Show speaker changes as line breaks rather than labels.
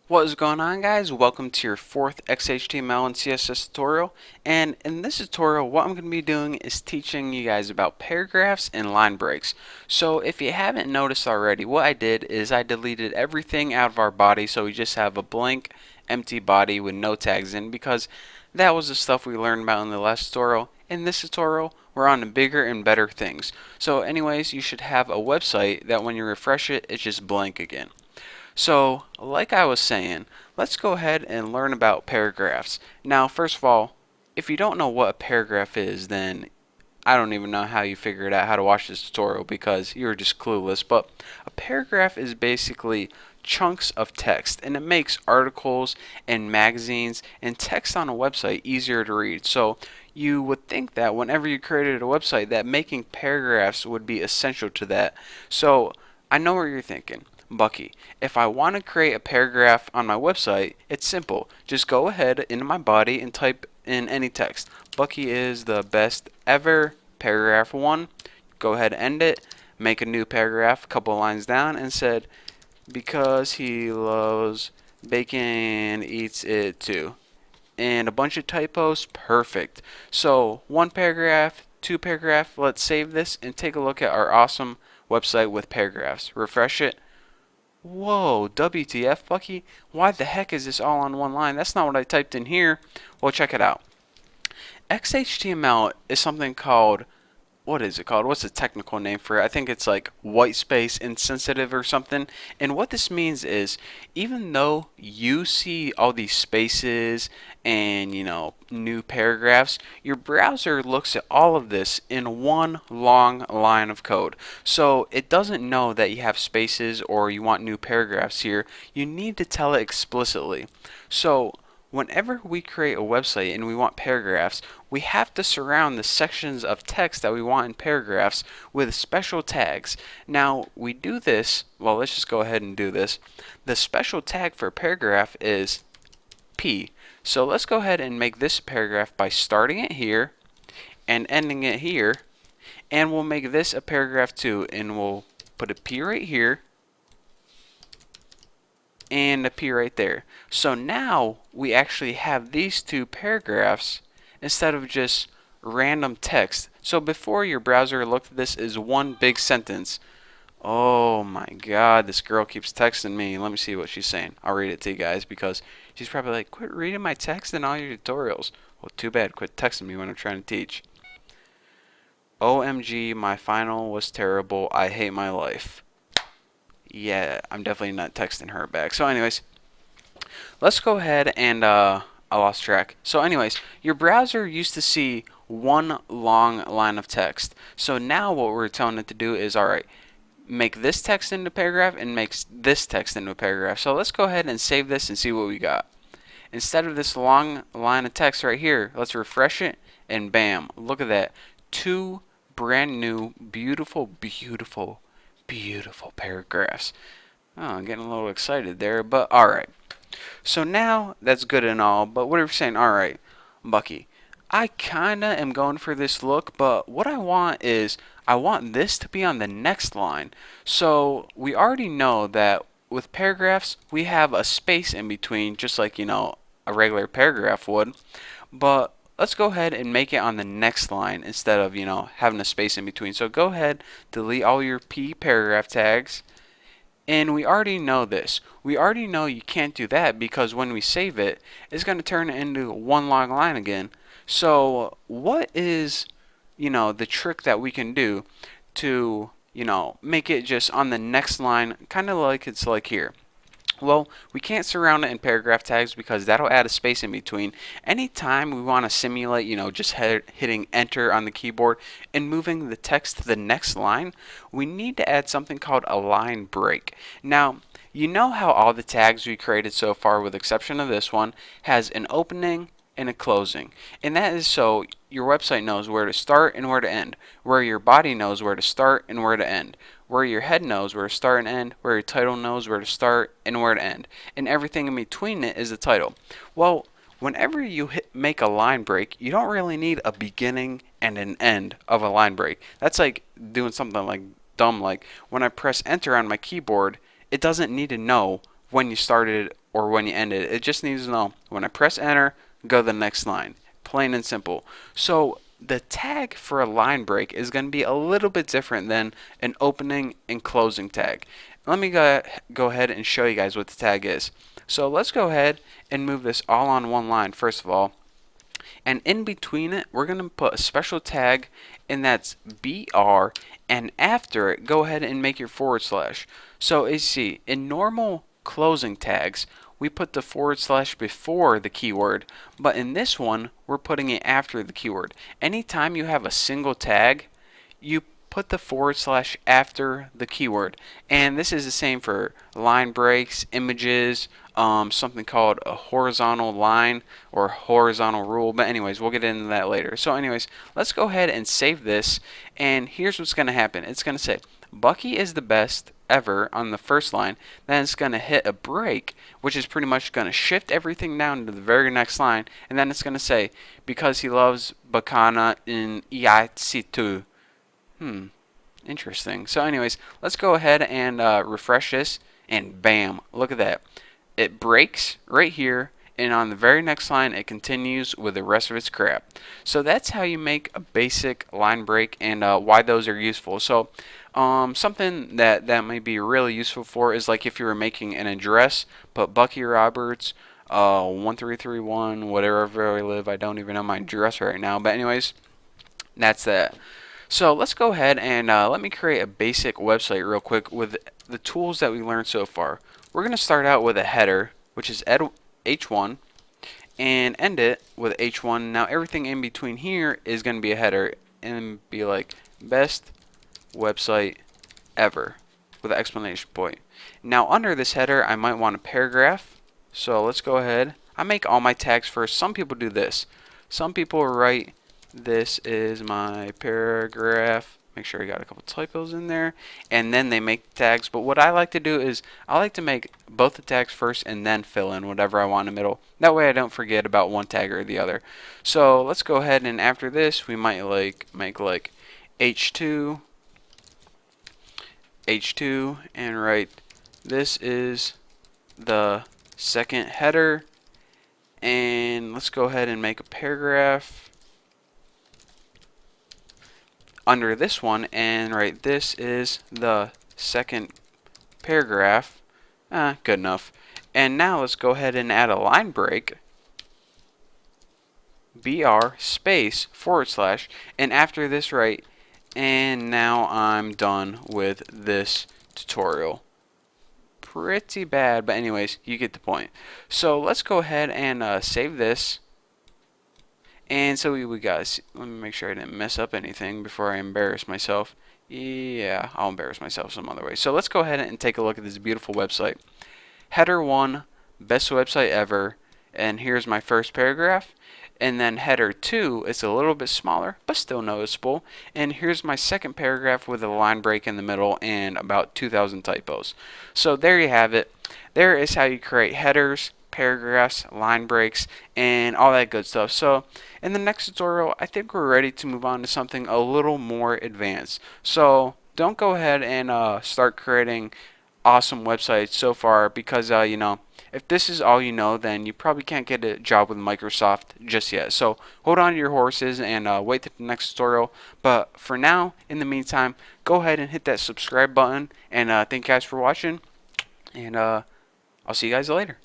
What is going on, guys? Welcome to your fourth XHTML and CSS tutorial. And in this tutorial, what I'm going to be doing is teaching you guys about paragraphs and line breaks. So if you haven't noticed already, what I did is I deleted everything out of our body so we just have a blank, empty body with no tags in, because that was the stuff we learned about in the last tutorial. In this tutorial, we're on to bigger and better things. So anyways, you should have a website that when you refresh it, it's just blank again. So, like I was saying, let's go ahead and learn about paragraphs. Now, first of all, if you don't know what a paragraph is, then I don't even know how you figured out how to watch this tutorial because you're just clueless. But a paragraph is basically chunks of text, and it makes articles and magazines and text on a website easier to read. So you would think that whenever you created a website that making paragraphs would be essential to that. So I know what you're thinking. Bucky, if I want to create a paragraph on my website, it's simple. Just go ahead into my body and type in any text. Bucky is the best ever, paragraph 1. Go ahead and end it. Make a new paragraph a couple lines down and said, because he loves bacon, eats it too. And a bunch of typos, perfect. So one paragraph, two paragraph, let's save this and take a look at our awesome website with paragraphs. Refresh it. Whoa, WTF, Bucky? Why the heck is this all on one line? That's not what I typed in here. Well, check it out. XHTML is something called, what is it called? What's the technical name for it? I think it's like white space insensitive or something. And what this means is, even though you see all these spaces and, new paragraphs, your browser looks at all of this in one long line of code. So it doesn't know that you have spaces or you want new paragraphs here. You need to tell it explicitly. So whenever we create a website and we want paragraphs, we have to surround the sections of text that we want in paragraphs with special tags. Now, we do this, well, let's just go ahead and do this. The special tag for paragraph is P. So let's go ahead and make this paragraph by starting it here and ending it here. And we'll make this a paragraph too, and we'll put a P right here and a P right there. So now we actually have these two paragraphs instead of just random text. So before, your browser looked at this as one big sentence. Oh my god, this girl keeps texting me. Let me see what she's saying. I'll read it to you guys because she's probably like, quit reading my text in all your tutorials. Well, too bad. Quit texting me when I'm trying to teach. OMG, my final was terrible. I hate my life. Yeah, I'm definitely not texting her back. So anyways, let's go ahead and I lost track. So anyways, your browser used to see one long line of text. So now what we're telling it to do is, alright, make this text into a paragraph and makes this text into a paragraph. So let's go ahead and save this and see what we got. Instead of this long line of text right here, let's refresh it and bam, look at that. Two brand new, beautiful, beautiful, beautiful paragraphs. Oh, I'm getting a little excited there, but alright. So now that's good and all, but what are we saying? Alright, Bucky, I kinda am going for this look, but what I want is, I want this to be on the next line. So we already know that with paragraphs, we have a space in between, just like, a regular paragraph would. But let's go ahead and make it on the next line instead of, having a space in between. So go ahead, delete all your P paragraph tags. And we already know this. We already know you can't do that because when we save it, it's going to turn it into one long line again. So what is, the trick that we can do to, make it just on the next line, kind of like it's like here? Well, we can't surround it in paragraph tags because that'll add a space in between. Anytime we want to simulate, just hitting enter on the keyboard and moving the text to the next line, we need to add something called a line break. Now, you know how all the tags we created so far, with exception of this one, has an opening and a closing. And that is so your website knows where to start and where to end, where your body knows where to start and where to end, where your head knows where to start and end, where your title knows where to start and where to end, and everything in between it is the title. Well, whenever you make a line break, you don't really need a beginning and an end of a line break. That's like doing something like dumb, like when I press enter on my keyboard, it doesn't need to know when you started or when you end it. It just needs to know when I press enter, go to the next line. Plain and simple. So the tag for a line break is going to be a little bit different than an opening and closing tag. Let me go ahead and show you guys what the tag is. So let's go ahead and move this all on one line first of all. And in between it, we're going to put a special tag, and that's BR, and after it, go ahead and make your forward slash. So as you see, in normal closing tags, we put the forward slash before the keyword, but in this one, we're putting it after the keyword. Anytime you have a single tag, you put the forward slash after the keyword. And this is the same for line breaks, images, something called a horizontal line or horizontal rule. But anyways, we'll get into that later. So anyways, let's go ahead and save this. And here's what's going to happen. It's going to say Bucky is the best ever on the first line. Then it's going to hit a break, which is pretty much going to shift everything down to the very next line. And then it's going to say, because he loves Bacana in EIC2. Interesting. So anyways, let's go ahead and refresh this, and bam, look at that. It breaks right here, and on the very next line it continues with the rest of its crap. So that's how you make a basic line break, and why those are useful. So something that might be really useful for is like if you were making an address, put Bucky Roberts 1331 whatever I live. I don't even know my address right now, but anyways, that's that. So let's go ahead and let me create a basic website real quick with the tools that we learned so far. We're going to start out with a header, which is H1, and end it with H1. Now everything in between here is going to be a header and be like best website ever with an exclamation point. Now under this header I might want a paragraph. So let's go ahead. I make all my tags first. Some people do this. Some people write, this is my paragraph. Make sure I got a couple typos in there, and then they make the tags. But what I like to do is I like to make both the tags first and then fill in whatever I want in the middle. That way I don't forget about one tag or the other. So let's go ahead, and after this we might make H2 and write, this is the second header, and let's go ahead and make a paragraph under this one and write, this is the second paragraph. Good enough. And now let's go ahead and add a line break, BR space forward slash, and after this write, and now I'm done with this tutorial. Pretty bad, but anyways, you get the point. So let's go ahead and save this. And so we got, let me make sure I didn't mess up anything before I embarrass myself. Yeah, I'll embarrass myself some other way. So let's go ahead and take a look at this beautiful website. Header 1, best website ever, and here's my first paragraph. And then header 2, it's a little bit smaller, but still noticeable. And here's my second paragraph with a line break in the middle and about 2,000 typos. So there you have it. There is how you create headers, paragraphs, line breaks, and all that good stuff. So in the next tutorial, I think we're ready to move on to something a little more advanced. So don't go ahead and start creating awesome websites so far, because you know, if this is all you know, then you probably can't get a job with Microsoft just yet. So hold on to your horses and wait to the next tutorial. But for now, in the meantime, go ahead and hit that subscribe button, and thank you guys for watching, and I'll see you guys later.